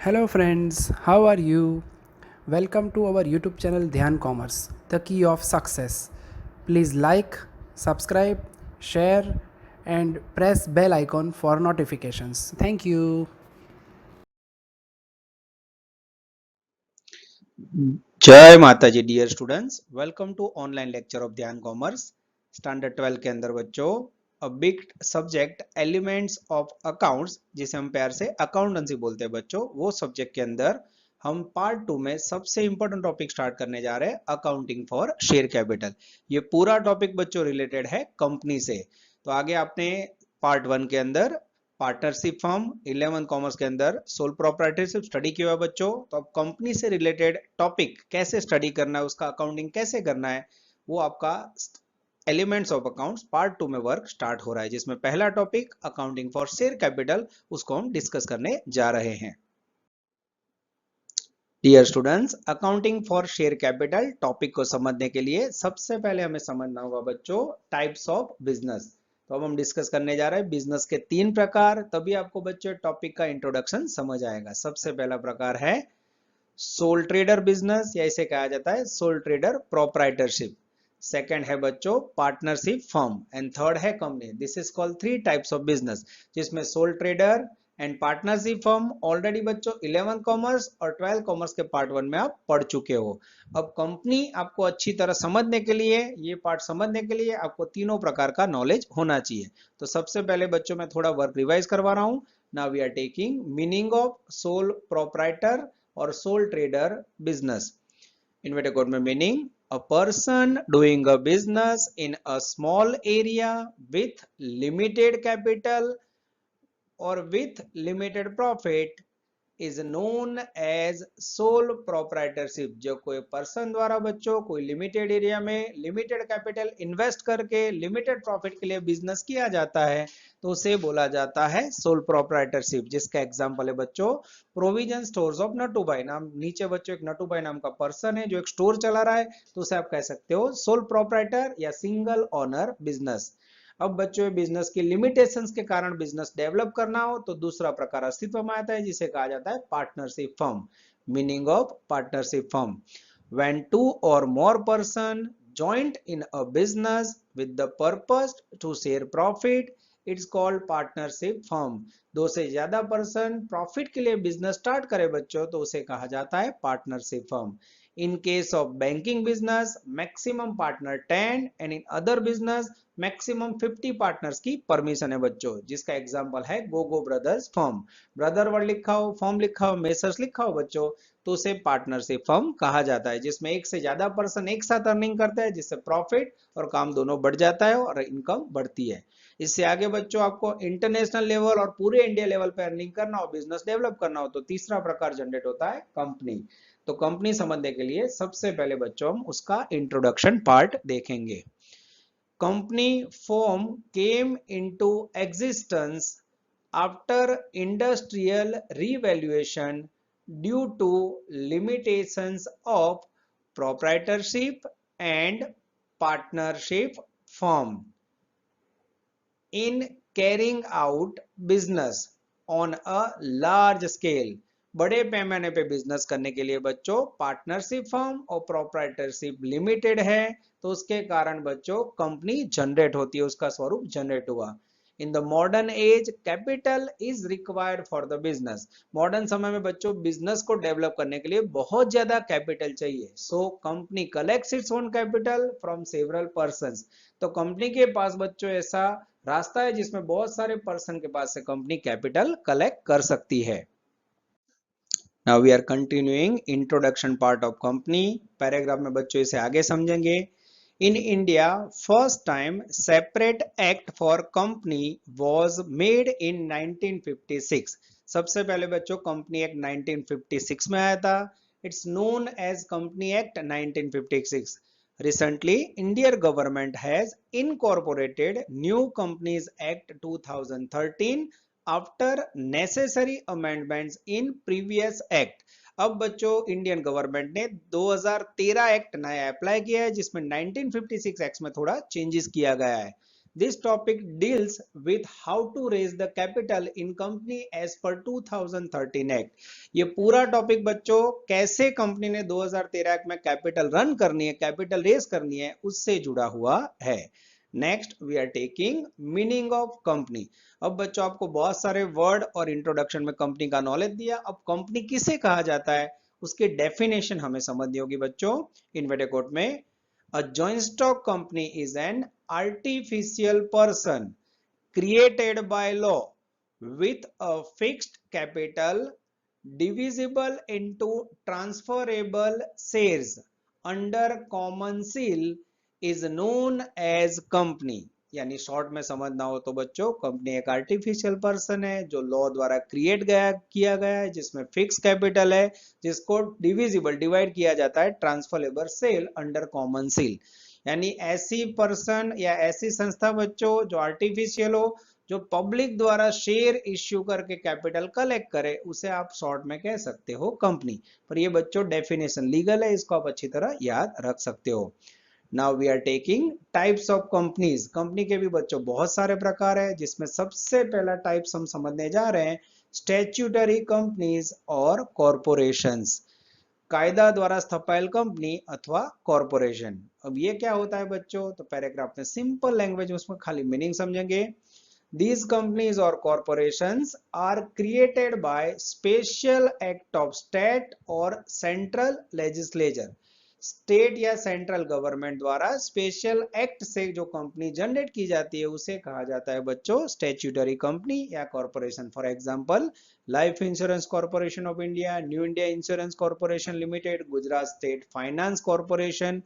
Hello friends, how are you? Welcome to our YouTube channel Dhyan Commerce, the key of success. Please like, subscribe, share and press bell icon for notifications. Thank you. जय माता जी dear students, welcome to online lecture of Dhyan commerce standard 12 के अंदर बच्चों a big subject elements of accounts, जिसे हम प्यार से अकाउंटेंसी बोलते हैं बच्चों, वो सब्जेक्ट के अंदर हम पार्ट 2 में सबसे इंपॉर्टेंट टॉपिक स्टार्ट करने जा रहे हैं, अकाउंटिंग फॉर शेयर कैपिटल। ये पूरा टॉपिक बच्चों रिलेटेड है कंपनी से। तो आगे आपने पार्ट 1 के अंदर पार्टनरशिप फर्म 11 कॉमर्स के अंदर सोल प्रोप्राइटरशिप स्टडी किया हुआ बच्चों। तो अब कंपनी से रिलेटेड टॉपिक कैसे स्टडी करना है, उसका अकाउंटिंग कैसे करना है, वो आपका एलिमेंट्स ऑफ अकाउंट्स पार्ट 2 में वर्क स्टार्ट हो रहा है, जिसमें पहला topic accounting for share capital, उसको हम डिस्कस करने जा रहे हैं। Dear students, accounting for share capital topic को समझने के लिए सबसे पहले हमें समझना होगा बच्चों टाइप्स ऑफ बिजनेस। तो अब हम डिस्कस करने जा रहे हैं बिजनेस के 3 प्रकार, तभी आपको बच्चों टॉपिक का इंट्रोडक्शन समझ आएगा। सबसे पहला प्रकार है सोल ट्रेडर बिजनेस, या इसे कहा जाता है सोल ट्रेडर प्रोप्राइटरशिप। सेकंड है बच्चों पार्टनरशिप फर्म एंड थर्ड है company. This is called 3 types of business, जिसमें sole trader and partnership firm already बच्चों 11 कॉमर्स और 12 कॉमर्स के पार्ट 1 में आप पढ़ चुके हो। अब कंपनी आपको अच्छी तरह समझने के लिए, ये पार्ट समझने के लिए आपको तीनों प्रकार का नॉलेज होना चाहिए। तो सबसे पहले बच्चों मैं थोड़ा वर्क रिवाइज करवा रहा हूं। Now we are taking meaning of sole proprietor और sole trader business. Inverted code में meaning a person doing a business in a small area with limited capital or with limited profit is known as sole proprietorship। जो कोई person द्वारा बच्चों कोई limited area में limited capital invest करके limited profit के लिए बिजनेस किया जाता है, तो उसे बोला जाता है सोल प्रोप्राइटरशिप। जिसका एग्जांपल है बच्चों प्रोविजन स्टोर्स ऑफ नटूभाई। नाम नीचे बच्चों एक नटूभाई नाम का पर्सन है जो एक स्टोर चला रहा है, तो उसे आप कह सकते हो सोल प्रोप्राइटर या सिंगल ओनर बिजनेस। अब बच्चों बिजनेस की लिमिटेशंस के कारण बिजनेस डेवलप करना हो तो दूसरा प्रकार अस्तित्व में आता है, जिसे कहा जाता है partnership firm. Meaning of partnership firm when two or more person joined in a business with the purpose to share profit, it's called partnership firm। दो से ज्यादा पर्सन प्रॉफिट के लिए बिजनेस स्टार्ट करे बच्चों, तो उसे कहा जाता है partnership firm. In case of banking business, maximum partner 10 and in other business maximum 50 partners की परमिशन है बच्चों। जिसका एग्जांपल है Gogo brothers firm. Brother word लिखा हो, फर्म लिखा हो, मेसर्स लिखा हो बच्चों, तो उसे पार्टनरशिप फर्म कहा जाता है, जिसमें एक से ज्यादा पर्सन एक साथ अर्निंग करता है, जिससे प्रॉफिट और काम दोनों बढ़ जाता है और इनकम बढ़ती है। इससे आगे बच्चों आपको इंटरनेशनल लेवल और पूरे इंडिया लेवल पे अर्निंग करना हो, बिजनेस डेवलप करना हो, तो तीसरा प्रकार जनरेट होता है कंपनी। तो कंपनी समझने के लिए सबसे पहले बच्चों हम उसका इंट्रोडक्शन पार्ट देखेंगे। Company form came into existence after industrial revaluation due to limitations of proprietorship and partnership firm in carrying out business on a large scale। बड़े पैमाने पे बिजनेस करने के लिए बच्चों पार्टनरशिप फर्म और प्रोप्राइटरशिप लिमिटेड है, तो उसके कारण बच्चों कंपनी जनरेट होती है, उसका स्वरूप जनरेट हुआ। In the modern age capital is required for the business. Modern समय में बच्चों बिजनेस को डेवलप करने के लिए बहुत ज्यादा कैपिटल चाहिए, so company collects its own capital from several persons. तो कंपनी के पास बच्चों ऐसा रास्ता है जिसमें बहुत सारे पर्सन के पास से कंपनी कैपिटल कलेक्ट कर सकती है। Now we are continuing introduction part of company। Paragraph में बच्चों इसे आगे समझेंगे। In India, first time separate act for company was made in 1956। सबसे पहले बच्चों कंपनी एक्ट 1956 में आया था। It's known as Company Act 1956। Recently, Indian government has incorporated New Companies Act 2013 after necessary amendments in previous act. अब बच्चों Indian government ने 2013 act नया अप्लाई किया है, जिसमें 1956 एक्ट में थोड़ा चेंजेस किया गया है। This topic deals with how to raise the capital in company as per 2013 Act. ये पूरा टॉपिक बच्चों कैसे कंपनी ने 2013 एक्ट में कैपिटल रन करनी है, कैपिटल रेज करनी है, उससे जुड़ा हुआ है। Next we are taking meaning of company. अब बच्चों आपको बहुत सारे वर्ड और इंट्रोडक्शन में कंपनी का नॉलेज दिया। अब कंपनी किसे कहा जाता है उसकी डेफिनेशन हमें समझनी होगी बच्चों। इन्वर्टेड कोट में a joint stock company is an artificial person created by law with a fixed capital divisible into transferable shares under common seal is known as company। यानी शॉर्ट में समझना हो तो बच्चों कंपनी एक आर्टिफिशियल पर्सन है जो लॉ द्वारा किया गया है, जिसमें फिक्स कैपिटल है, जिसको डिविजिबल डिवाइड किया जाता है transferable sale under common seal. यानी ऐसी पर्सन या ऐसी संस्था बच्चों जो आर्टिफिशियल हो, जो पब्लिक द्वारा शेयर इश्यू करके कैपिटल कलेक्ट करे, उसे आप शॉर्ट में कह सकते हो कंपनी। पर ये बच्चों डेफिनेशन लीगल है, इसको आप अच्छी तरह याद रख सकते हो। Now we are taking types of companies. Company के भी बच्चों बहुत सारे प्रकार है, जिसमें सबसे पहला टाइप्स हम समझने जा रहे हैं स्टैट्यूटरी कंपनीज और कॉरपोरेशंस। कायदा द्वारा स्थापित कंपनी अथवा कॉरपोरेशन। अब ये क्या होता है बच्चों, तो पैराग्राफ में सिंपल लैंग्वेज में उसमें खाली मीनिंग समझेंगे। These companies or corporations are created by special act of state or central legislature। State या सेंट्रल गवर्नमेंट द्वारा स्पेशल एक्ट से जो कंपनी जनरेट की जाती है उसे कहा जाता है बच्चों स्टैट्यूटरी कंपनी या corporation. For example life insurance corporation of India, new India insurance corporation limited, Gujarat state finance corporation,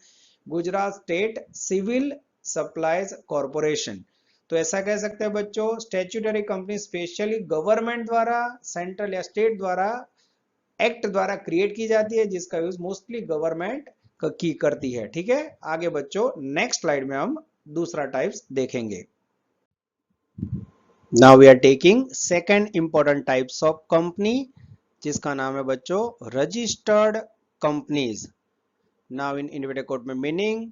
Gujarat state civil supplies corporation. तो ऐसा कह सकते हैं बच्चों स्टैट्यूटरी कंपनी स्पेशली गवर्नमेंट द्वारा, सेंट्रल या स्टेट द्वारा एक्ट द्वारा क्रिएट की जाती है, जिसका यूज मोस्टली गवर्नमेंट की करती है। ठीक है, आगे बच्चों नेक्स्ट स्लाइड में हम दूसरा टाइप्स देखेंगे। Now we are taking second important types of company, जिसका नाम है बच्चों registered companies. Now in inverted quote में meaning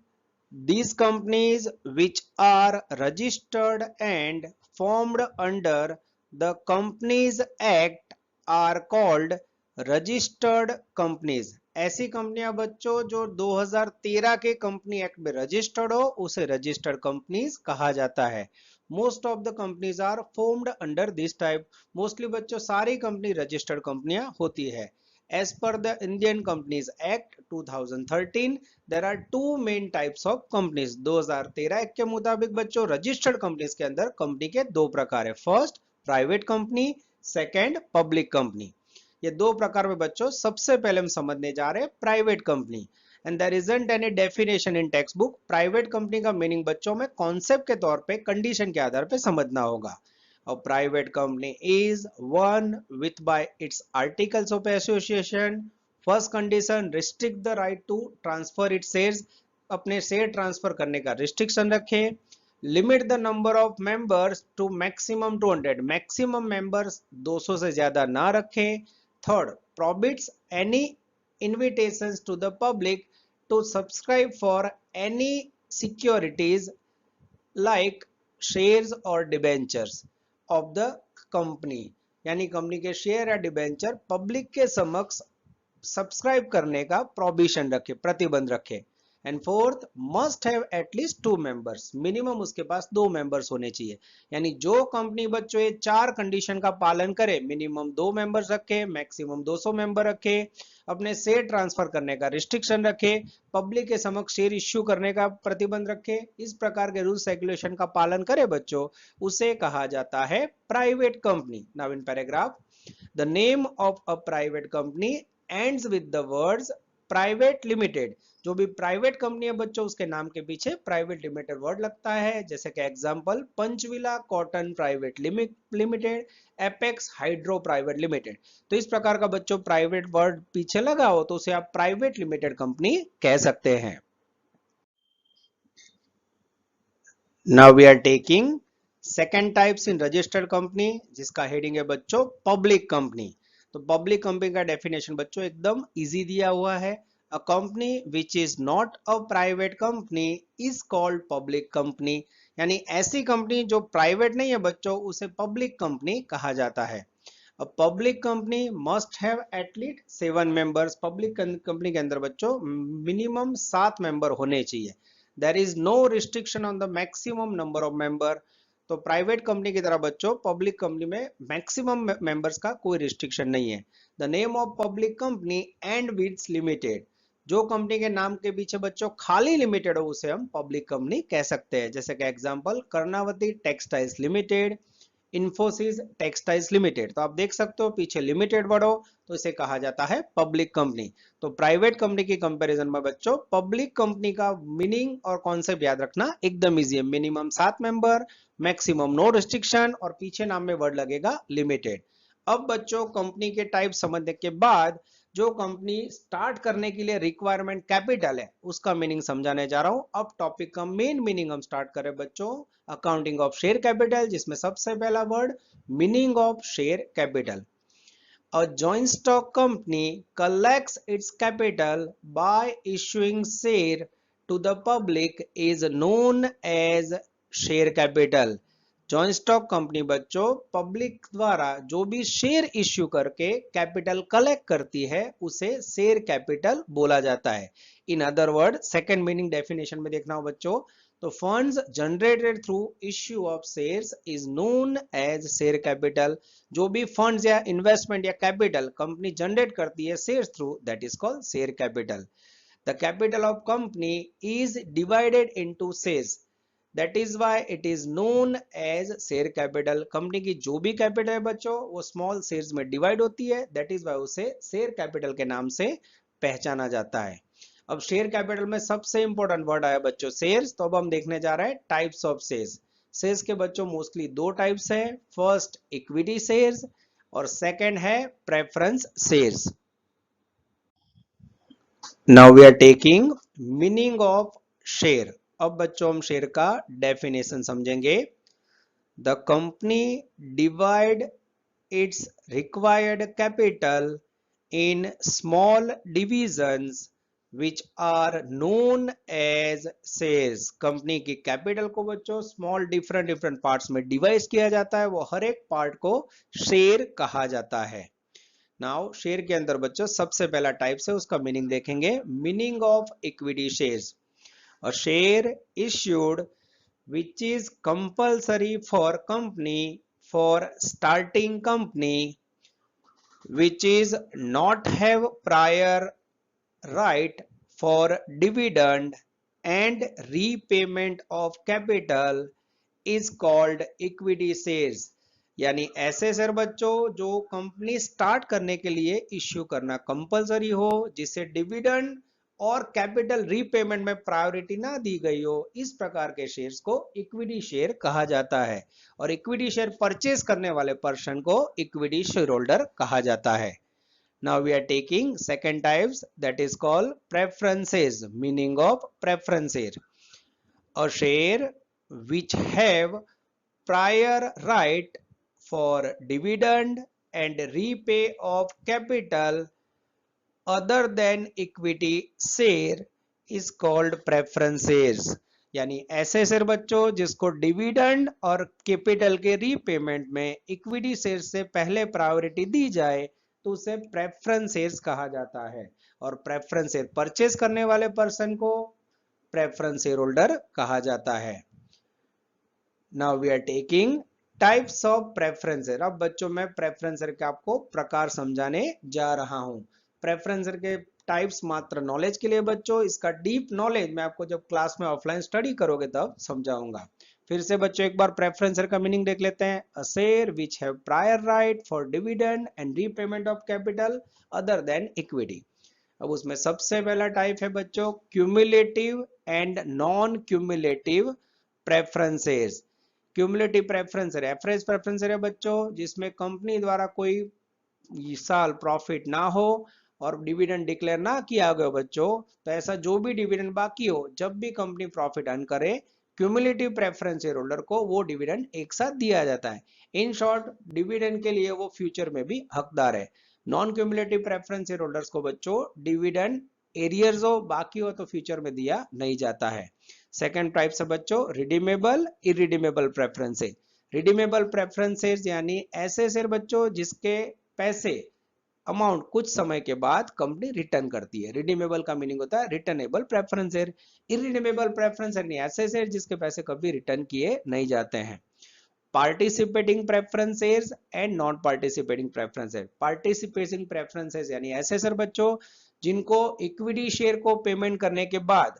these companies which are registered and formed under the Companies Act are called registered companies। ऐसी कंपनियां बच्चों जो 2013 के कंपनी एक्ट में रजिस्टर्ड हो उसे रजिस्टर्ड कंपनीज कहा जाता है। Most of the companies are formed under this type. Mostly बच्चों सारी कंपनी रजिस्टर्ड कंपनियां होती है। As per the Indian Companies Act 2013, there are two main types of companies। 2013 के मुताबिक बच्चों रजिस्टर्ड कंपनीज के अंदर कंपनी के दो प्रकार है। First private company, second public company. ये दो प्रकार में बच्चों सबसे पहले हम समझने जा रहे हैं private company. And there isn't any definition in text book. Private company का मीनिंग बच्चों में कॉन्सेप्ट के तौर पे कंडीशन के आधार पे समझना होगा। A private company is one with by its articles of association। First condition restrict the right to transfer its shares। अपने शेयर ट्रांसफर करने का रिस्ट्रिक्शन रखे। Limit the number of members to maximum 200। Maximum members 200 से ज्यादा ना रखे। Third prohibits any invitations to the public to subscribe for any securities like shares or debentures of the company. यानी company के share या debenture public के समक्ष subscribe करने का प्रोहिबिशन रखे, प्रतिबंध रखे। And fourth must have at least 2 members. Minimum उसके पास 2 मेंबर्स होने चाहिए। यानी जो कंपनी बच्चों ये 4 कंडीशन का पालन करे, मिनिमम 2 मेंबर्स रखे, मैक्सिमम 200 मेंबर रखे, अपने शेयर ट्रांसफर करने का रिस्ट्रिक्शन रखे, पब्लिक के समक्ष शेयर इश्यू करने का प्रतिबंध रखे, इस प्रकार के रूल्स रेगुलेशन का पालन करे बच्चों, उसे कहा जाता है private company. Now in paragraph the name of a private company ends with the words private limited. जो भी प्राइवेट कंपनी है बच्चों उसके नाम के पीछे प्राइवेट लिमिटेड वर्ड लगता है। जैसे कि एग्जांपल पंचविला cotton private limited, apex hydro private limited. तो इस प्रकार का बच्चों प्राइवेट वर्ड पीछे लगा हो तो उसे आप प्राइवेट लिमिटेड कंपनी कह सकते हैं। Now we are taking second types in registered company, जिसका हेडिंग है बच्चों पब्लिक कंपनी। तो पब्लिक कंपनी का डेफिनेशन बच्चों एकदम इजी दिया हुआ है। A company which is not a private company is called public company. यानी ऐसी कंपनी जो प्राइवेट नहीं है बच्चों, उसे पब्लिक कंपनी कहा जाता है। अब public company must have at least 7 members. Public company के अंदर बच्चों मिनिमम 7 मेंबर होने चाहिए। There is no restriction on the maximum number of member. तो प्राइवेट कंपनी की तरह बच्चों पब्लिक कंपनी में मैक्सिमम मेंबर्स का कोई रिस्ट्रिक्शन नहीं है। The name of public company end with limited, जो कंपनी के नाम के पीछे बच्चों खाली लिमिटेड हो उसे हम पब्लिक कंपनी कह सकते हैं। जैसे कि example Karnavati textiles limited, Infosys textiles limited. तो आप देख सकते हो पीछे लिमिटेड वर्ड हो तो इसे कहा जाता है पब्लिक कंपनी। तो प्राइवेट कंपनी की कंपैरिजन में बच्चों पब्लिक कंपनी का मीनिंग और कॉन्सेप्ट याद रखना एकदम इजी है। Minimum 7 member, maximum no restriction और पीछे नाम में वर्ड लगेगा लिमिटेड। अब बच्चों कंपनी के टाइप समझने के बाद जो कंपनी स्टार्ट करने के लिए रिक्वायरमेंट कैपिटल है उसका मीनिंग समझाने जा रहा हूं। अब टॉपिक का मेन मीनिंग हम स्टार्ट करें बच्चों, अकाउंटिंग ऑफ शेयर कैपिटल, जिसमें सबसे पहला word meaning of share capital. A joint stock company collects its capital by issuing share to the public is known as share capital. Joint stock company बच्चों public द्वारा जो भी share issue करके capital collect करती है उसे share capital बोला जाता है। In other word second meaning definition में देखना हो बच्चों, तो funds generated through issue of shares is known as share capital. जो भी फंड्स या इन्वेस्टमेंट या कैपिटल कंपनी जनरेट करती है shares through, that is called share capital. The capital of company is divided into shares, that is why it is known as share capital. Company की जो भी capital है बच्चों वो स्मॉल शेयर्स में divide होती है, दैट इज वाई उसे शेयर कैपिटल के नाम से पहचाना जाता है। अब शेयर कैपिटल में सबसे इंपॉर्टेंट वर्ड आया बच्चों शेयर्स। तो अब हम देखने जा रहे हैं टाइप्स ऑफ शेयर्स। शेयर्स के बच्चों मोस्टली दो टाइप्स है, फर्स्ट इक्विटी शेयर्स और सेकंड है preference shares. Now we are taking meaning of share. अब बच्चों हम शेयर का डेफिनेशन समझेंगे। The company divide its required capital in small divisions which are known as shares। Company की capital को बच्चों स्मॉल डिफरेंट पार्ट्स में डिवाइड किया जाता है, वो हर एक पार्ट को शेयर कहा जाता है। नाउ शेयर के अंदर बच्चों सबसे पहला टाइप से उसका मीनिंग देखेंगे, meaning of equity shares. A share issued which is compulsory for company for starting company which is not have prior right for dividend and repayment of capital is called equity shares। यानी ऐसे share बच्चों जो company start करने के लिए issue करना compulsory हो, जिसे डिविडेंड और कैपिटल रीपेमेंट में प्रायोरिटी ना दी गई हो, इस प्रकार के शेयर्स को इक्विटी शेयर कहा जाता है। और इक्विटी शेयर परचेज करने वाले पर्सन को इक्विटी शेयर होल्डर कहा जाता है। Now we are taking second types, that is called preferences. Meaning of preferences: a share which have prior right for dividend and repay of capital other than equity share is called preferences। यानी ऐसे share बच्चों जिसको dividend और capital के repayment में equity share से पहले priority दी जाए तो उसे प्रेफरेंस शेयर्स कहा जाता है। और प्रेफरेंस शेयर परचेज करने वाले पर्सन को प्रेफरेंस शेयर होल्डर कहा जाता है। Now we are taking types of preference share. अब बच्चों मैं प्रेफरेंस शेयर के आपको प्रकार समझाने जा रहा हूं। प्रेफरेंस शेयर के टाइप्स मात्र नॉलेज के लिए बच्चों, इसका डीप नॉलेज मैं आपको जब क्लास में ऑफलाइन स्टडी करोगे तब समझाऊंगा। फिर से बच्चों एक बार प्रेफरेंस शेयर का मीनिंग देख लेते हैं। A share which have prior right for dividend and repayment of capital other than equity. अब उसमें सबसे पहला टाइप है बच्चों cumulative and non cumulative preference shares. Cumulative preference share average preference share है बच्चों जिसमें कंपनी द्वारा कोई साल प्रॉफिट ना हो और डिविडेंड डिक्लेयर ना किया गया बच्चों, तो ऐसा जो भी डिविडेंड बाकी हो जब भी कंपनी प्रॉफिट अर्न करे, क्यूमुलेटिव प्रेफरेंस शेयर होल्डर को वो डिविडेंड एक साथ दिया जाता है। इन शॉर्ट डिविडेंड के लिए वो फ्यूचर में भी हकदार है। Non cumulative preference share holders को बच्चों डिविडेंड एरियर्स हो बाकी हो तो फ्यूचर में दिया नहीं जाता है। सेकंड टाइप से बच्चों redeemable irredeemable preferences. Redeemable preferences यानी ऐसे शेयर बच्चों जिसके पैसे अमाउंट कुछ समय के बाद कंपनी रिटर्न करती है। रिडीमेबल का मीनिंग होता है returnable preference share. Irredeemable preference यानी ऐसे शेयर जिसके पैसे कभी रिटर्न किए नहीं जाते हैं। Participating preferences and non participating preferences. Participating preferences यानी ऐसे शेयर बच्चों जिनको इक्विटी शेयर को पेमेंट करने के बाद,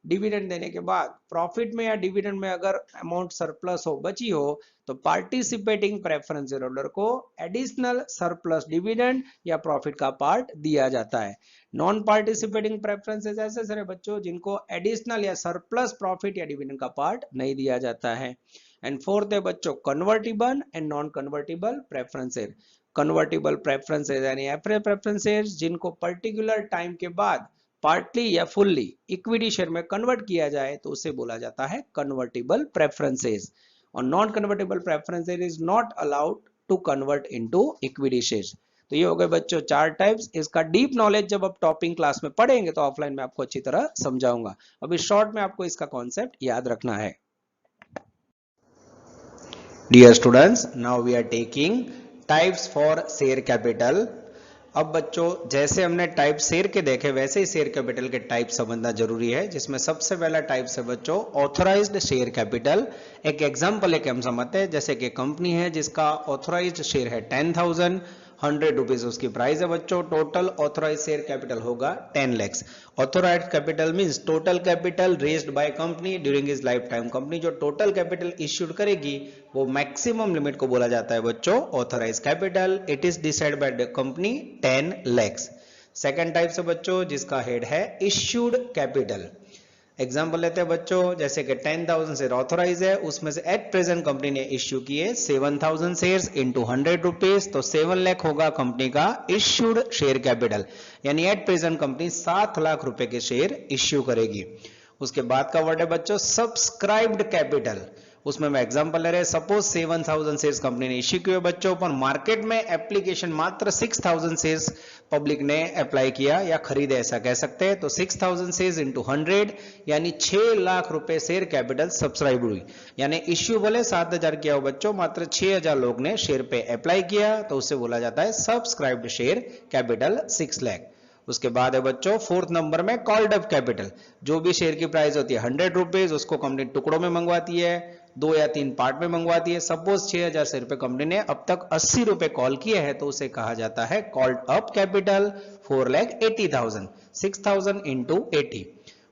डिविडेंड देने के बाद प्रॉफिट में या डिविडेंड में अगर अमाउंट सरप्लस हो, बची हो, तो पार्टिसिपेटिंग प्रेफरेंस शेयर होल्डर को एडिशनल सरप्लस डिविडेंड या प्रॉफिट का पार्ट दिया जाता है। नॉन पार्टिसिपेटिंग प्रेफरेंसेस ऐसे शेयर बच्चों जिनको एडिशनल या सरप्लस प्रॉफिट या डिविडेंड का पार्ट नहीं दिया जाता है। एंड फोर्थ है बच्चों convertible and non convertible preferences. Convertible preferences यानी ऐसे प्रेफरेंसेस जिनको पर्टिकुलर टाइम के बाद पार्टली या फुल्ली इक्विटी शेयर में कन्वर्ट किया जाए तो उसे बोला जाता है कन्वर्टिबल प्रेफरेंसेस। और non convertible preferences is not allowed to convert into equity shares. तो ये हो गए बच्चों 4 टाइप्स। इसका डीप नॉलेज जब आप टॉपिंग क्लास में पढ़ेंगे तो ऑफलाइन में आपको अच्छी तरह समझाऊंगा। अभी शॉर्ट में आपको इसका कॉन्सेप्ट याद रखना है। Dear students, now we are taking types for share capital. अब बच्चों जैसे हमने टाइप शेयर के देखे वैसे ही शेयर कैपिटल के टाइप समझना जरूरी है, जिसमें सबसे पहला टाइप है बच्चों ऑथराइज्ड शेयर कैपिटल। एक एग्जांपल लेके हम समझते हैं। जैसे कि कंपनी है जिसका ऑथराइज्ड शेयर है 10,000, 100 रुपीज उसकी प्राइस है बच्चों। टोटल ऑथराइज्ड शेयर कैपिटल होगा 10 lakhs। Authorised capital means total capital raised by company during is life time. Company जो टोटल कैपिटल इश्यूड करेगी वो मैक्सिमम लिमिट को बोला जाता है बच्चों authorised capital. It is decide by the company 10 lakhs। Second type से बच्चों जिसका हेड है इश्यूड कैपिटल। एग्जाम्पल लेते हैं बच्चों, जैसे कि 10,000 शेयर ऑथराइज है, उसमें से एट प्रेजेंट कंपनी ने इश्यू किए 7,000 शेयर्स इनटू 100 रुपीज, तो 7 लाख होगा कंपनी का इश्यूड शेयर कैपिटल। यानी एट प्रेजेंट कंपनी 7 लाख रुपए के शेयर इश्यू करेगी। उसके बाद का वर्ड है बच्चों सब्सक्राइब्ड कैपिटल। उसमें मैं एग्जांपल ले रहे हैं, सपोज 7,000 शेयर्स कंपनी ने इश्यू किए बच्चों, पर मार्केट में एप्लीकेशन मात्र 6,000 शेयर्स पब्लिक ने अप्लाई किया या खरीदे, ऐसा कह सकते हैं। तो 6,000 शेयर्स इंटू 100 यानी 6 लाख रुपए शेयर कैपिटल सब्सक्राइब हुई। यानी इश्यू भले 7,000 किया हो बच्चों, मात्र 6,000 लोग ने शेयर पे अप्लाई किया, तो उसे बोला जाता है सब्सक्राइब्ड शेयर कैपिटल 6 लाख। उसके बाद है बच्चों फोर्थ नंबर में कॉल्ड अप कैपिटल। जो भी शेयर की प्राइस होती है 100 रुपीज, उसको कंपनी टुकड़ों में मंगवाती है, 2 या 3 पार्ट में मंगवाती है। सपोज 6,000 शेयर पे कंपनी ने अब तक 80 रुपए कॉल किए हैं, तो उसे कहा जाता है कॉल्ड अप कैपिटल 4,80,000। 6,000 इंटू 80।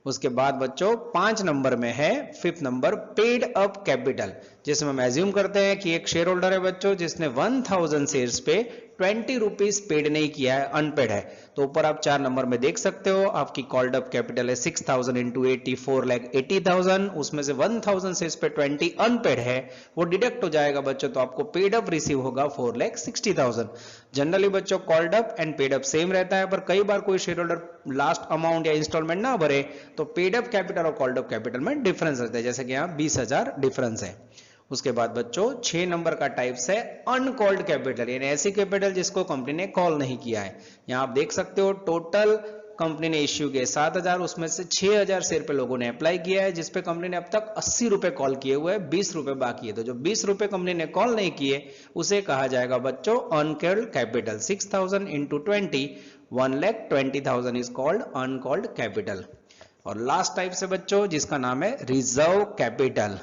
उसके बाद बच्चों 5 नंबर में है fifth number paid up capital, जिसमें हम एज्यूम करते हैं कि एक शेयर होल्डर है बच्चों जिसने 1,000 शेयर्स पे 20 रुपीज पेड नहीं किया है, अनपेड है। तो ऊपर आप 4 नंबर में देख सकते हो आपकी कॉल्ड अप कैपिटल है 6,000 इंटू 80, 4,80,000। उसमें से 1,000 शेयर्स पे 20 अनपेड है, वो डिडक्ट हो जाएगा बच्चों, तो आपको पेड अप रिसीव होगा 4,60,000। जनरली बच्चों called up and paid up same रहता है, पर कई बार कोई शेयर होल्डर लास्ट अमाउंट या इंस्टॉलमेंट ना भरे तो पेड अप कैपिटल और कॉल्ड अप कैपिटल में डिफरेंस रहता है, जैसे कि यहाँ 20,000 डिफरेंस है। उसके बाद बच्चों 6 नंबर का टाइप्स है अनकॉल्ड कैपिटल, यानी ऐसी कैपिटल जिसको कंपनी ने कॉल नहीं किया है। यहां आप देख सकते हो टोटल कंपनी ने इश्यू किए 7,000, उसमें से 6,000 शेयर पे लोगों ने अप्लाई किया है, जिसपे कंपनी ने अब तक 80 रुपए कॉल किए हुए हैं, 20 रुपए बाकी है। तो जो 20 रुपए कंपनी ने कॉल नहीं किए उसे कहा जाएगा बच्चों uncalled capital. 6,000 into 20, 1,20,000 is called uncalled capital. और लास्ट टाइप से बच्चों जिसका नाम है रिजर्व कैपिटल।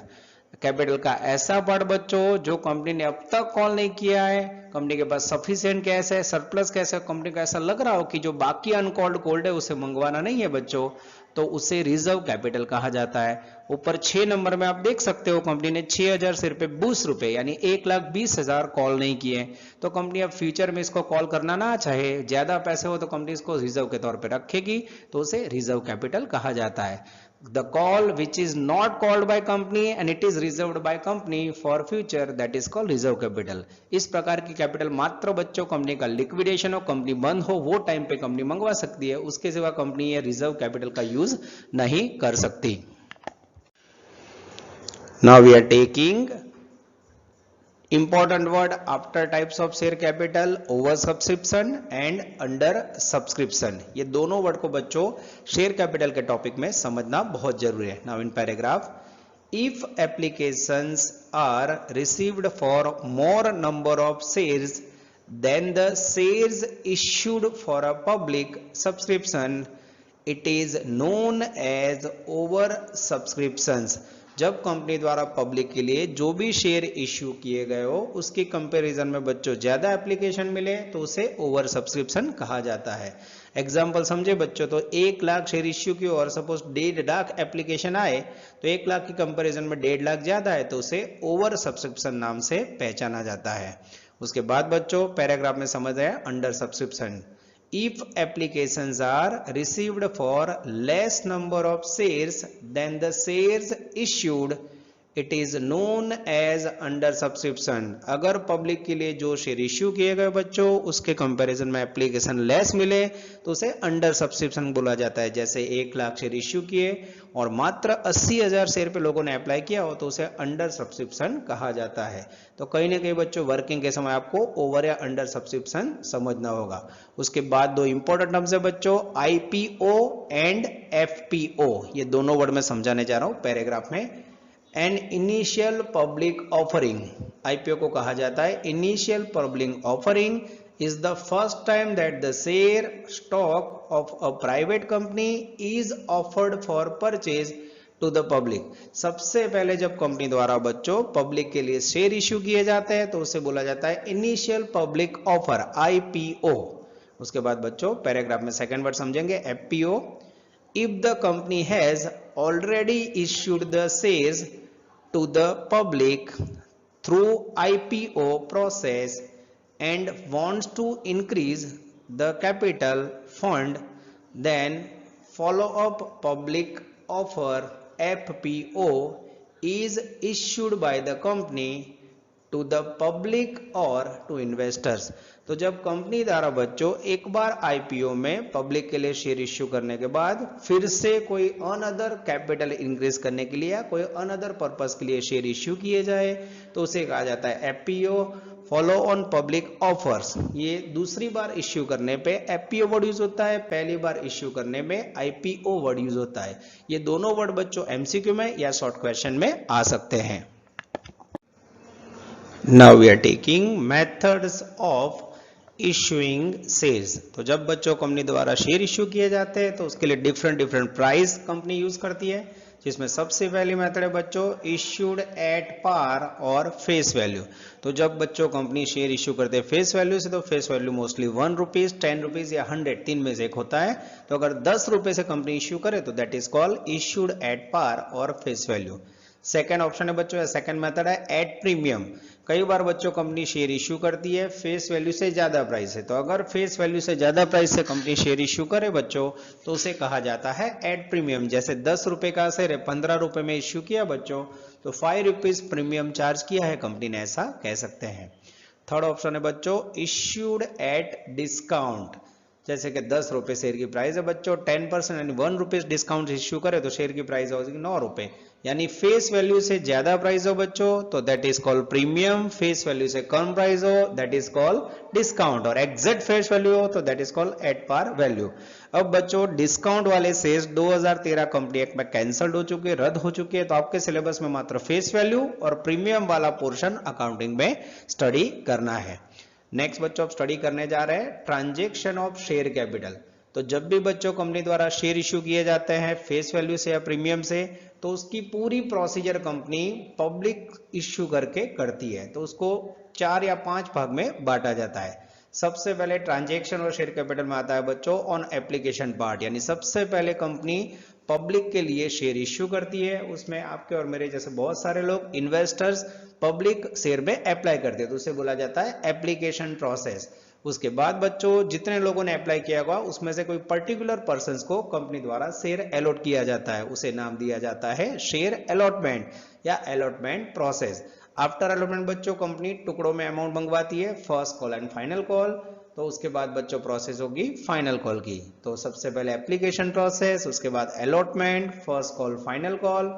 कैपिटल का ऐसा पार्ट बच्चों जो कंपनी ने अब तक कॉल नहीं किया है, कंपनी के पास सफिशिएंट कैश है, सरप्लस कैश है, कंपनी को ऐसा लग रहा हो कि जो बाकी अनकॉल्ड कोल्ड है उसे मंगवाना नहीं है बच्चों, तो उसे रिजर्व कैपिटल कहा जाता है। ऊपर 6 नंबर में आप देख सकते हो कंपनी ने 6,000 शेयर पे 20 रुपए यानी 1,20,000 कॉल नहीं किए, तो कंपनी अब फ्यूचर में इसको कॉल करना ना चाहे, ज्यादा पैसे हो तो कंपनी इसको रिजर्व के तौर पे रखेगी, तो उसे रिजर्व कैपिटल कहा जाता है। The call which is not called by company and it is reserved by company for future, that is called reserve capital। इस प्रकार की कैपिटल मात्र बच्चों कंपनी का लिक्विडेशन हो, कंपनी बंद हो, वो टाइम पे कंपनी मंगवा सकती है, उसके सिवा कंपनी ये रिजर्व कैपिटल का यूज नहीं कर सकती। Now we are taking Important word after types of share capital, over subscription and under subscription. ये दोनों वर्ड को बच्चों शेयर कैपिटल के टॉपिक में समझना बहुत जरूरी है. Now in paragraph, if applications are received for more number of shares than the shares issued for a public subscription, it is known as over subscriptions. जब कंपनी द्वारा पब्लिक के लिए जो भी शेयर इश्यू किए गए हो उसके कंपैरिजन में बच्चों ज्यादा एप्लीकेशन मिले तो उसे ओवर सब्सक्रिप्शन कहा जाता है. एग्जांपल समझे बच्चों, तो 1 लाख शेयर इश्यू की और सपोज 1.5 लाख एप्लीकेशन आए तो 1 लाख की कंपैरिजन में 1.5 लाख ज्यादा है तो उसे ओवर सब्सक्रिप्शन नाम से पहचाना जाता है. उसके बाद बच्चों पैराग्राफ में समझ आया under subscription. If applications are received for less number of shares than the shares issued, it is known as under subscription. अगर पब्लिक के लिए जो शेयर इश्यू किए गए बच्चों उसके कंपैरिजन में एप्लीकेशन लेस मिले तो उसे अंडर सब्सक्रिप्शन बोला जाता है. जैसे 1 लाख शेयर इश्यू किए और मात्र 80,000 शेयर पे लोगों ने अप्लाई किया हो तो उसे अंडर सब्सक्रिप्शन कहा जाता है. तो कहीं ना कहीं बच्चों वर्किंग के समय आपको ओवर या अंडर सब्सक्रिप्शन समझना होगा. उसके बाद दो इंपॉर्टेंट टर्म्स है बच्चों, आईपीओ एंड एफपीओ. ये दोनों वर्ड में समझाने जा रहा हूं पैराग्राफ में. An initial public offering, IPO को कहा जाता है initial public offering, is the first time that the share stock of a private company is offered for purchase to the public. सबसे पहले जब कंपनी द्वारा बच्चों पब्लिक के लिए शेयर इश्यू किए जाते हैं तो उसे बोला जाता है इनिशियल पब्लिक ऑफर, आईपीओ. उसके बाद बच्चों पैराग्राफ में सेकंड वर्ड समझेंगे FPO. If the company has already issued the shares to the public through IPO process and wants to increase the capital fund, then follow-up public offer FPO is issued by the company to the public or to investors. तो जब company द्वारा बच्चों एक बार IPO में public के लिए share issue करने के बाद फिर से कोई अनदर कैपिटल इंक्रीज करने के लिए या कोई अनदर पर्पस के लिए शेयर इश्यू किए जाए तो उसे कहा जाता है FPO, follow on public offers. ये दूसरी बार इश्यू करने पे एफपीओ वर्ड यूज होता है, पहली बार इश्यू करने में आईपीओ वर्ड यूज होता है. ये दोनों वर्ड बच्चों एमसीक्यू में या शॉर्ट क्वेश्चन में आ सकते हैं. Now we are taking methods of issuing shares. तो जब बच्चों कंपनी द्वारा शेयर इश्यू किए जाते हैं तो उसके लिए डिफरेंट प्राइस कंपनी यूज करती है, जिसमें सबसे पहली मेथड है बच्चों इश्यूड एट पार और फेस वैल्यू. तो जब बच्चों कंपनी शेयर इश्यू करते हैं फेस वैल्यू से तो face value mostly 1 rupees, 10 rupees या 100, तीन में से एक होता है. तो अगर 10 रुपए से कंपनी इश्यू करे तो that is called issued at par और फेस वैल्यू. सेकेंड ऑप्शन है बच्चों या सेकेंड मेथड है एट प्रीमियम. कई बार बच्चों कंपनी शेयर इश्यू करती है फेस वैल्यू से ज्यादा प्राइस है, तो अगर फेस वैल्यू से ज्यादा प्राइस से कंपनी शेयर इश्यू करे बच्चों तो उसे कहा जाता है एट प्रीमियम. जैसे 10 रुपए का शेयर है 15 रुपए में इश्यू किया बच्चों तो 5 रुपीज प्रीमियम चार्ज किया है कंपनी ने, ऐसा कह सकते हैं. थर्ड ऑप्शन है बच्चों इश्यूड एट डिस्काउंट. जैसे कि 10 रुपए शेयर की प्राइस है बच्चों, 10% यानी 1 रुपीज डिस्काउंट इश्यू करे तो शेयर की प्राइस होगी 9 रुपए, यानी फेस वैल्यू से ज्यादा प्राइस हो बच्चों तो that is called premium, face value से कम प्राइस हो दैट इज कॉल्ड डिस्काउंट, और एग्जैक्ट फेस वैल्यू हो तो that is called at par value. अब बच्चों डिस्काउंट वाले शेयर्स 2013 कंपनी एक्ट में कैंसल्ड हो चुके हैं, रद्द हो चुके हैं, तो आपके सिलेबस में मात्र फेस वैल्यू और प्रीमियम वाला पोर्शन अकाउंटिंग में स्टडी करना है. नेक्स्ट बच्चों आप स्टडी करने जा रहे हैं ट्रांजैक्शन ऑफ शेयर कैपिटल. तो जब भी बच्चों कंपनी द्वारा शेयर इश्यू किए जाते हैं फेस वैल्यू से या प्रीमियम से तो उसकी पूरी प्रोसीजर कंपनी पब्लिक इश्यू करके करती है, तो उसको 4 या 5 भाग में बांटा जाता है. सबसे पहले ट्रांजैक्शन और शेयर कैपिटल में आता है बच्चों ऑन एप्लीकेशन पार्ट, यानी सबसे पहले कंपनी पब्लिक के लिए शेयर इश्यू करती है, उसमें आपके और मेरे जैसे बहुत सारे लोग इन्वेस्टर्स पब्लिक शेयर में अप्लाई करते हैं तो उसे बोला जाता है एप्लीकेशन प्रोसेस. उसके बाद बच्चों जितने लोगों ने अप्लाई किया होगा उसमें से कोई पर्टिकुलर पर्संस को कंपनी द्वारा शेयर अलॉट किया जाता है, उसे नाम दिया जाता है शेयर अलॉटमेंट या अलॉटमेंट प्रोसेस. आफ्टर अलॉटमेंट बच्चों कंपनी टुकड़ों में अमाउंट मंगवाती है, first call and final call. तो उसके बाद बच्चों प्रोसेस होगी फाइनल कॉल की. तो सबसे पहले एप्लीकेशन प्रोसेस, उसके बाद allotment, first call final call.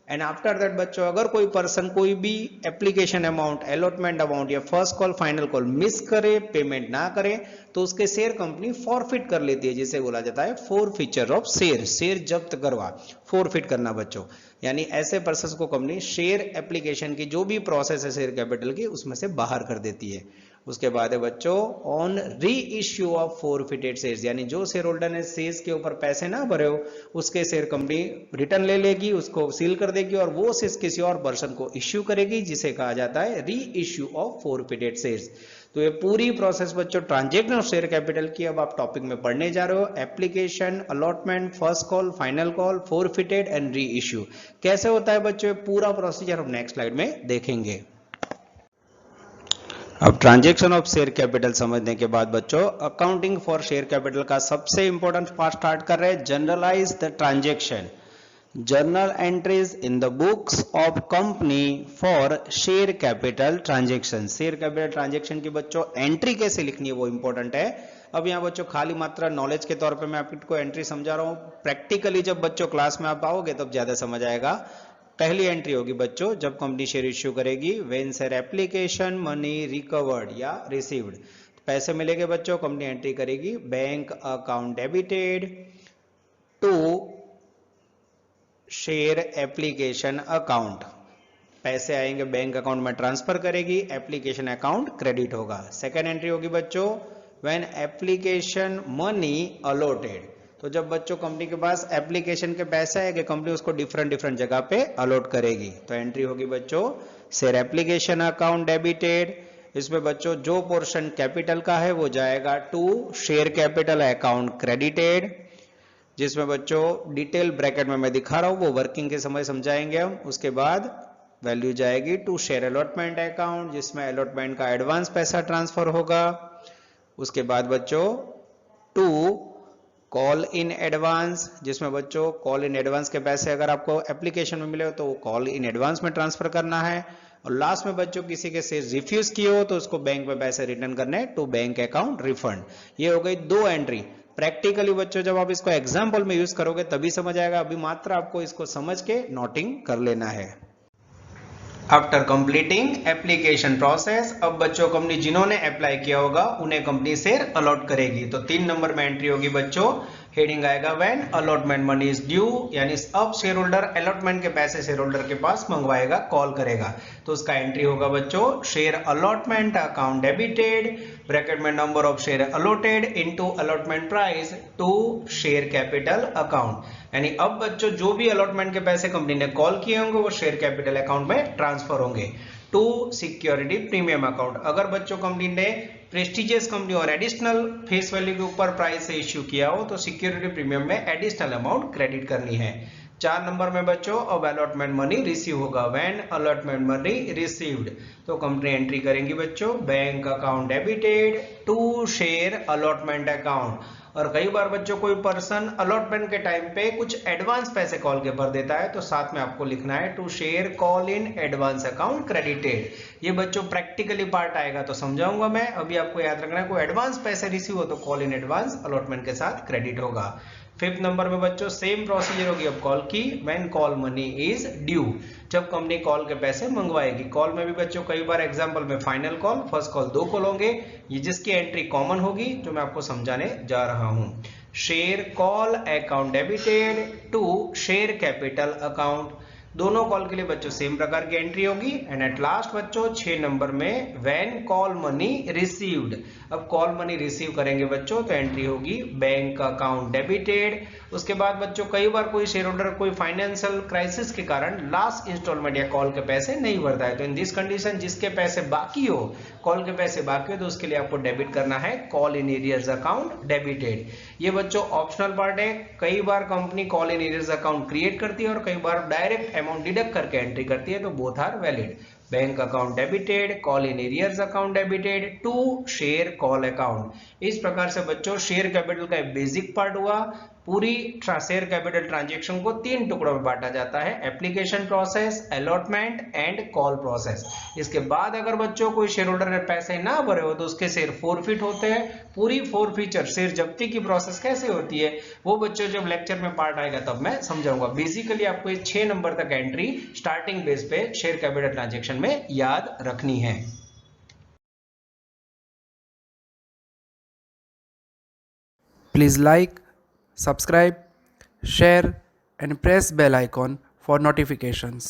And after that बच्चों अगर कोई पर्सन कोई भी एप्लीकेशन अमाउंट, अलॉटमेंट अमाउंट या first call final call miss करे, पेमेंट ना करे, तो उसके शेयर कंपनी फॉरफिट कर लेती है, जिसे बोला जाता है फोरफीचर ऑफ शेयर, शेयर जब्त करवा, फॉरफिट करना बच्चों। यानी ऐसे पर्सन को कंपनी शेयर एप्लीकेशन की जो भी प्रोसेस है शेयर कैपिटल की उसमें से बाहर कर देती है। उसके बाद है बच्चों ऑन री इश्यू ऑफ फोरफिटेड शेयर्स, यानी जो शेयर होल्डर ने शेयर्स के ऊपर पैसे ना भरे हो उसके शेयर कंपनी रिटर्न ले लेगी, उसको सील कर देगी और वो शेयर्स किसी और पर्सन को इश्यू करेगी, जिसे कहा जाता है री इश्यू ऑफ फोरफिटेड शेयर्स। तो ये पूरी प्रोसेस बच्चों ट्रांजैक्शन ऑफ शेयर कैपिटल की अब आप टॉपिक में पढ़ने जा रहे हो। Application, allotment, first call, final call, forfeited and re issue कैसे होता है बच्चों, पूरा प्रोसीजर हम नेक्स्ट स्लाइड में देखेंगे। अब ट्रांजैक्शन ऑफ शेयर कैपिटल समझने के बाद बच्चों अकाउंटिंग फॉर शेयर कैपिटल का सबसे इंपॉर्टेंट पार्ट स्टार्ट कर रहे हैं, journalise the transaction, journal entries in the books of company for share capital transaction. Share capital transaction की बच्चों एंट्री कैसे लिखनी है वो इंपॉर्टेंट है। अब यहाँ बच्चों खाली मात्रा नॉलेज के तौर पे मैं आपको एंट्री समझा रहा हूँ, प्रैक्टिकली जब बच्चों क्लास में आप आओगे तब ज्यादा समझ आएगा। पहली एंट्री होगी बच्चों जब कंपनी शेयर इश्यू करेगी, when share application money recovered या रिसीव्ड, पैसे मिलेंगे बच्चों, कंपनी एंट्री करेगी bank account debited to share application account, पैसे आएंगे बैंक अकाउंट में ट्रांसफर करेगी, एप्लीकेशन अकाउंट क्रेडिट होगा। सेकेंड एंट्री होगी बच्चों व्हेन एप्लीकेशन मनी अलॉटेड, तो जब बच्चों कंपनी के पास एप्लीकेशन के पैसे आएंगे कंपनी उसको डिफरेंट जगह पे अलॉट करेगी, तो एंट्री होगी बच्चों शेयर एप्लीकेशन अकाउंट डेबिटेड। इसमें बच्चों जो पोर्शन कैपिटल का है वो जाएगा to share capital account credited, जिसमें बच्चों डिटेल ब्रैकेट में मैं दिखा रहा हूं, वो वर्किंग के समय समझाएंगे हम। उसके बाद वैल्यू जाएगी टू शेयर अलॉटमेंट अकाउंट, जिसमें अलॉटमेंट का एडवांस पैसा ट्रांसफर होगा। उसके बाद बच्चों टू कॉल इन एडवांस, जिसमें बच्चों कॉल इन एडवांस के पैसे अगर आपको एप्लीकेशन में मिले हो तो वो कॉल इन एडवांस में ट्रांसफर करना है। और लास्ट में बच्चों किसी के शेयर रिफ्यूज किए हो तो उसको बैंक में पैसे रिटर्न करने टू बैंक अकाउंट रिफंड। ये हो गई दो एंट्री। प्रैक्टिकली बच्चों जब आप इसको एग्जाम्पल में यूज करोगे तभी समझ आएगा, अभी मात्र आपको इसको समझ के नोटिंग कर लेना है। आफ्टर कंप्लीटिंग एप्लीकेशन प्रोसेस, अब बच्चों कंपनी जिन्होंने अप्लाई किया होगा उन्हें कंपनी शेयर अलॉट करेगी, तो 3 नंबर में एंट्री होगी बच्चों, हेडिंग आएगा when allotment money is due, यानी अब शेयर होल्डर अलॉटमेंट के पैसे शेयर होल्डर के पास मंगवाएगा, कॉल करेगा, तो उसका एंट्री होगा बच्चों share allotment account debited, bracket में number of share allotted into allotment price to share capital account, यानी अब बच्चों जो भी अलॉटमेंट के पैसे कंपनी ने कॉल किए होंगे वो शेयर कैपिटल अकाउंट में ट्रांसफर होंगे टू सिक्योरिटी प्रीमियम अकाउंट। अगर बच्चों कंपनी ने प्रेस्टिजियस कंपनी और एडिशनल फेस वैल्यू के ऊपर प्राइस से इश्यू किया हो तो सिक्योरिटी प्रीमियम में एडिशनल अमाउंट क्रेडिट करनी है। 4 नंबर में बच्चों अब अलॉटमेंट मनी रिसीव होगा, व्हेन अलॉटमेंट मनी रिसीव्ड, तो कंपनी एंट्री करेंगी बच्चों bank account debited to share allotment account. और कई बार बच्चों कोई पर्सन अलॉटमेंट के टाइम पे कुछ एडवांस पैसे कॉल के भर देता है तो साथ में आपको लिखना है to share call in advance account credited. ये बच्चों प्रैक्टिकली पार्ट आएगा तो समझाऊंगा मैं, अभी आपको याद रखना है कोई एडवांस पैसे रिसीव हो तो कॉल इन एडवांस अलॉटमेंट के साथ क्रेडिट होगा। 5th नंबर में बच्चों सेम प्रोसीजर होगी अब कॉल की, when call money is due, जब कंपनी कॉल के पैसे मंगवाएगी। कॉल में भी बच्चों कई बार एग्जांपल में final call, first call 2 call होंगे, ये जिसकी एंट्री कॉमन होगी जो मैं आपको समझाने जा रहा हूं। Share call account debited to share capital account, दोनों कॉल के लिए बच्चों सेम प्रकार की एंट्री होगी। एंड एट लास्ट बच्चों 6 नंबर में व्हेन कॉल मनी रिसीव्ड, अब कॉल मनी रिसीव करेंगे बच्चों तो एंट्री होगी बैंक अकाउंट डेबिटेड। उसके बाद बच्चों कई बार कोई शेयर होल्डर कोई फाइनेंशियल क्राइसिस के कारण लास्ट इंस्टॉलमेंट या कॉल के पैसे नहीं भरता है तो इन दिस कंडीशन जिसके पैसे बाकी हो, कॉल के पैसे बाकी हो तो उसके लिए आपको डेबिट करना है call in arrears account debited. ये बच्चों ऑप्शनल पार्ट है, कई बार company call in arrears account create करती है और कई बार डायरेक्ट अमाउंट डिडक्ट करके एंट्री करती है, तो both are valid. Bank account debited, call in arrears account debited to share call account. इस प्रकार से बच्चों शेयर कैपिटल का बेसिक पार्ट हुआ, पूरी शेयर कैपिटल ट्रांजेक्शन को 3 टुकड़ों में बांटा जाता है, application process, allotment and call process. इसके बाद अगर बच्चों कोई शेयर होल्डर ने पैसे ना भरे हो तो उसके शेयर फोरफिट होते हैं। पूरी फोरफीचर शेयर जब्ती की प्रोसेस कैसे होती है वो बच्चों जब लेक्चर में पार्ट आएगा तब मैं समझाऊंगा। बेसिकली आपको ये 6 नंबर तक एंट्री स्टार्टिंग बेस पे शेयर कैपिटल ट्रांजेक्शन में याद रखनी है। Please like, subscribe, share and press bell icon for notifications.